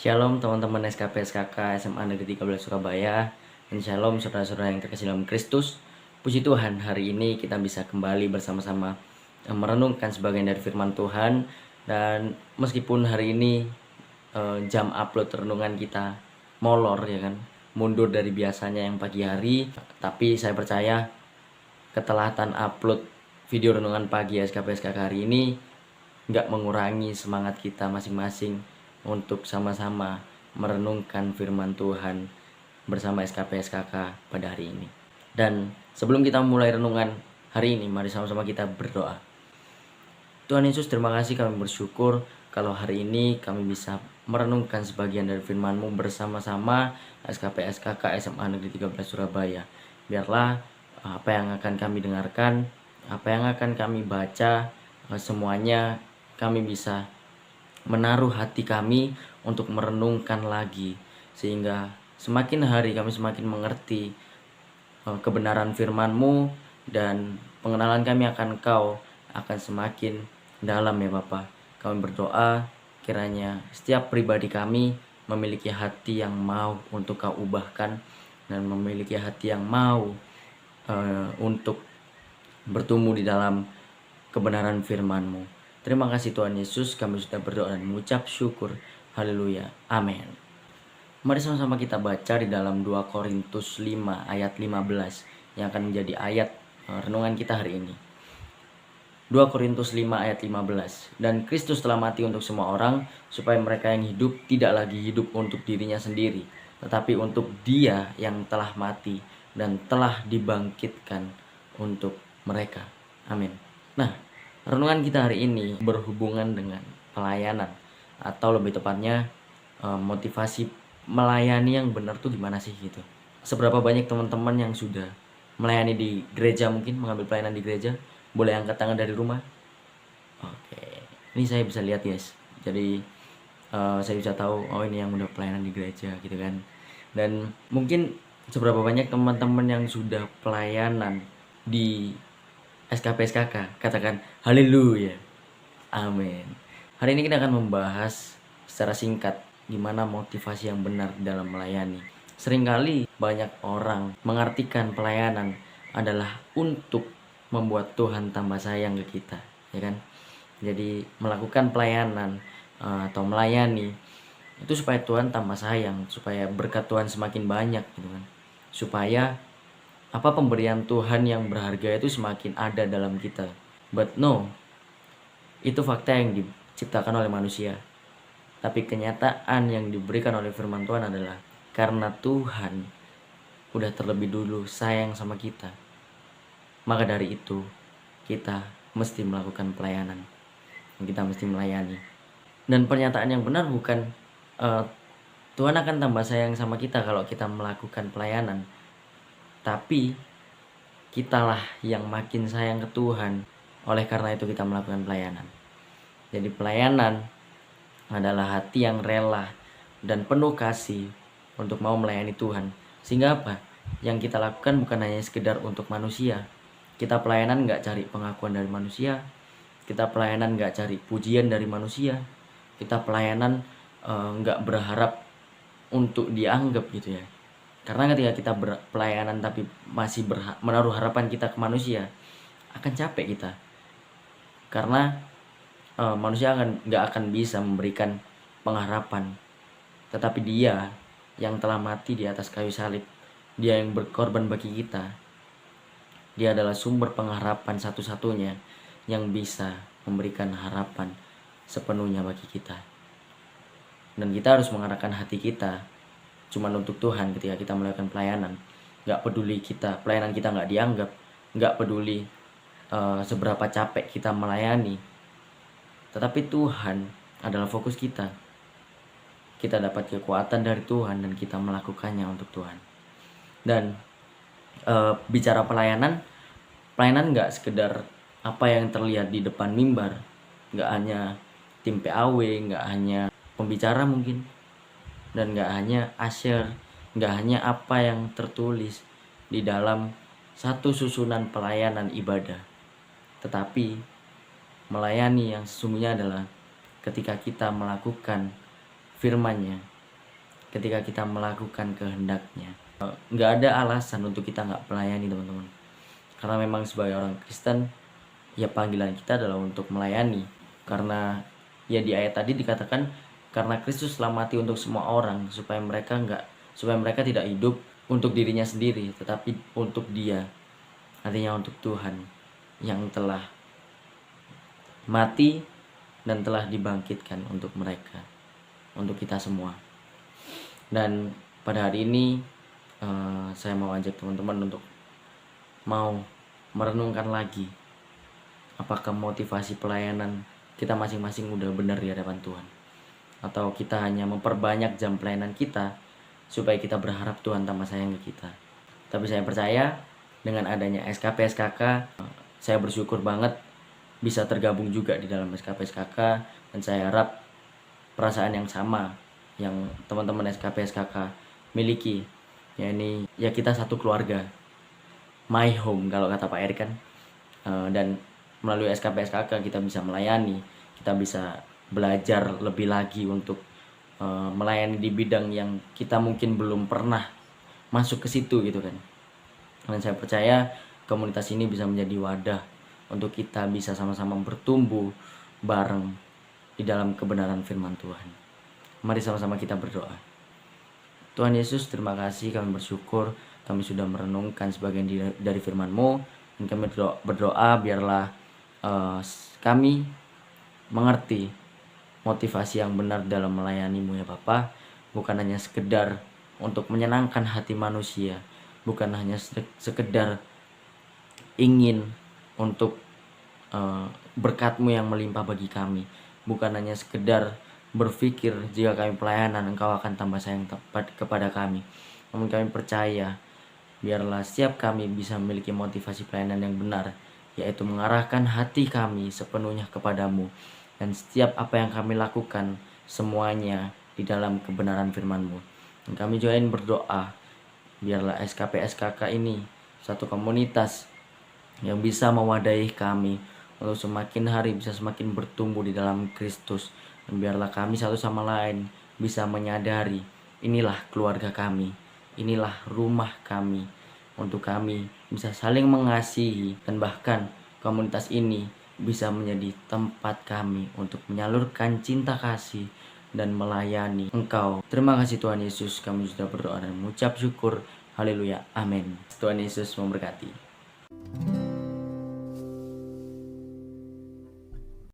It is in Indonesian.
Shalom teman-teman SKP SKK SMA Negeri 13 Surabaya. Dan shalom saudara-saudara yang terkasih dalam Kristus. Puji Tuhan, hari ini kita bisa kembali bersama-sama merenungkan sebagian dari firman Tuhan. Dan meskipun hari ini jam upload renungan kita molor ya kan, mundur dari biasanya yang pagi hari, tapi saya percaya ketelatan upload video renungan pagi SKP SKK hari ini nggak mengurangi semangat kita masing-masing untuk sama-sama merenungkan firman Tuhan bersama SKP SKK pada hari ini. Dan sebelum kita mulai renungan hari ini, mari sama-sama kita berdoa. Tuhan Yesus, terima kasih, kami bersyukur kalau hari ini kami bisa merenungkan sebagian dari firman-Mu bersama-sama SKP SKK SMA Negeri 13 Surabaya. Biarlah apa yang akan kami dengarkan, apa yang akan kami baca, semuanya kami bisa menaruh hati kami untuk merenungkan lagi, sehingga semakin hari kami semakin mengerti kebenaran firman-Mu, dan pengenalan kami akan Engkau akan semakin dalam ya Bapa. Kami berdoa kiranya setiap pribadi kami memiliki hati yang mau untuk Kau ubahkan, dan memiliki hati yang mau untuk bertumbuh di dalam kebenaran firman-Mu. Terima kasih Tuhan Yesus, kami sudah berdoa dan mengucap syukur. Haleluya. Amin. Mari sama-sama kita baca di dalam 2 Korintus 5 ayat 15 yang akan menjadi ayat renungan kita hari ini. 2 Korintus 5 ayat 15. Dan Kristus telah mati untuk semua orang, supaya mereka yang hidup tidak lagi hidup untuk dirinya sendiri, tetapi untuk Dia yang telah mati dan telah dibangkitkan untuk mereka. Amin. Nah, renungan kita hari ini berhubungan dengan pelayanan, atau lebih tepatnya motivasi melayani yang benar tuh gimana sih gitu. Seberapa banyak teman-teman yang sudah melayani di gereja, mungkin mengambil pelayanan di gereja? Boleh angkat tangan dari rumah? Oke, ini saya bisa lihat guys. Jadi saya bisa tahu, oh ini yang udah pelayanan di gereja gitu kan. Dan mungkin seberapa banyak teman-teman yang sudah pelayanan di SKP SKK? Katakan haleluya. Amin. Hari ini kita akan membahas secara singkat gimana motivasi yang benar dalam melayani. Seringkali banyak orang mengartikan pelayanan adalah untuk membuat Tuhan tambah sayang ke kita, ya kan? Jadi melakukan pelayanan atau melayani itu supaya Tuhan tambah sayang, supaya berkat Tuhan semakin banyak gitu kan. Supaya pemberian Tuhan yang berharga itu semakin ada dalam kita. But no, itu fakta yang diciptakan oleh manusia. Tapi kenyataan yang diberikan oleh firman Tuhan adalah karena Tuhan udah terlebih dulu sayang sama kita, maka dari itu kita mesti melakukan pelayanan, kita mesti melayani. Dan pernyataan yang benar bukan Tuhan akan tambah sayang sama kita kalau kita melakukan pelayanan, tapi kitalah yang makin sayang ke Tuhan. Oleh karena itu kita melakukan pelayanan. Jadi pelayanan adalah hati yang rela dan penuh kasih untuk mau melayani Tuhan. Sehingga apa? Yang kita lakukan bukan hanya sekedar untuk manusia. Kita pelayanan gak cari pengakuan dari manusia. Kita pelayanan gak cari pujian dari manusia. Kita pelayanan gak berharap untuk dianggap gitu ya. Karena ketika kita pelayanan tapi masih menaruh harapan kita ke manusia, akan capek kita. Karena manusia gak akan bisa memberikan pengharapan. Tetapi Dia yang telah mati di atas kayu salib, Dia yang berkorban bagi kita, Dia adalah sumber pengharapan satu-satunya yang bisa memberikan harapan sepenuhnya bagi kita. Dan kita harus mengarahkan hati kita cuma untuk Tuhan ketika kita melakukan pelayanan. Gak peduli pelayanan kita gak dianggap, gak peduli seberapa capek kita melayani, tetapi Tuhan adalah fokus kita. Kita dapat kekuatan dari Tuhan dan kita melakukannya untuk Tuhan. Dan bicara pelayanan gak sekedar apa yang terlihat di depan mimbar. Gak hanya tim PAW, gak hanya pembicara mungkin, dan gak hanya asyir, gak hanya apa yang tertulis di dalam satu susunan pelayanan ibadah. Tetapi melayani yang sesungguhnya adalah ketika kita melakukan firman-Nya, ketika kita melakukan kehendaknya. Nggak ada alasan untuk kita nggak melayani, teman-teman. Karena memang sebagai orang Kristen, ya panggilan kita adalah untuk melayani. Karena ya di ayat tadi dikatakan, karena Kristus telah mati untuk semua orang, supaya mereka tidak hidup untuk dirinya sendiri, tetapi untuk Dia. Artinya untuk Tuhan yang telah mati dan telah dibangkitkan untuk mereka, untuk kita semua. Dan pada hari ini saya mau ajak teman-teman untuk mau merenungkan lagi, apakah motivasi pelayanan kita masing-masing udah benar di hadapan Tuhan, atau kita hanya memperbanyak jam pelayanan kita supaya kita berharap Tuhan tambah sayang ke kita. Tapi saya percaya dengan adanya SKP SKK, saya bersyukur banget bisa tergabung juga di dalam SKP SKK, dan saya harap perasaan yang sama yang teman-teman SKP SKK miliki, ya kita satu keluarga, my home kalau kata Pak Erik kan. Dan melalui SKP SKK kita bisa melayani, kita bisa belajar lebih lagi untuk melayani di bidang yang kita mungkin belum pernah masuk ke situ gitu kan. Dan saya percaya komunitas ini bisa menjadi wadah untuk kita bisa sama-sama bertumbuh bareng di dalam kebenaran firman Tuhan. Mari sama-sama kita berdoa. Tuhan Yesus, terima kasih, kami bersyukur kami sudah merenungkan sebagian dari firman-Mu, dan kami berdoa biarlah kami mengerti motivasi yang benar dalam melayani-Mu ya Bapa, bukan hanya sekedar untuk menyenangkan hati manusia, bukan hanya sekedar ingin untuk berkat-Mu yang melimpah bagi kami, bukan hanya sekedar berpikir jika kami pelayanan Engkau akan tambah sayang kepada kami. Namun kami percaya biarlah setiap kami bisa memiliki motivasi pelayanan yang benar, yaitu mengarahkan hati kami sepenuhnya kepadamu, dan setiap apa yang kami lakukan semuanya di dalam kebenaran firman-Mu. Dan kami juga ingin berdoa biarlah SKP SKK ini satu komunitas yang bisa mewadahi kami untuk semakin hari bisa semakin bertumbuh di dalam Kristus. Dan biarlah kami satu sama lain bisa menyadari inilah keluarga kami, inilah rumah kami, untuk kami bisa saling mengasihi, dan bahkan komunitas ini bisa menjadi tempat kami untuk menyalurkan cinta kasih dan melayani Engkau. Terima kasih Tuhan Yesus, kami sudah berdoa dan mengucap syukur. Haleluya, amin. Tuhan Yesus memberkati.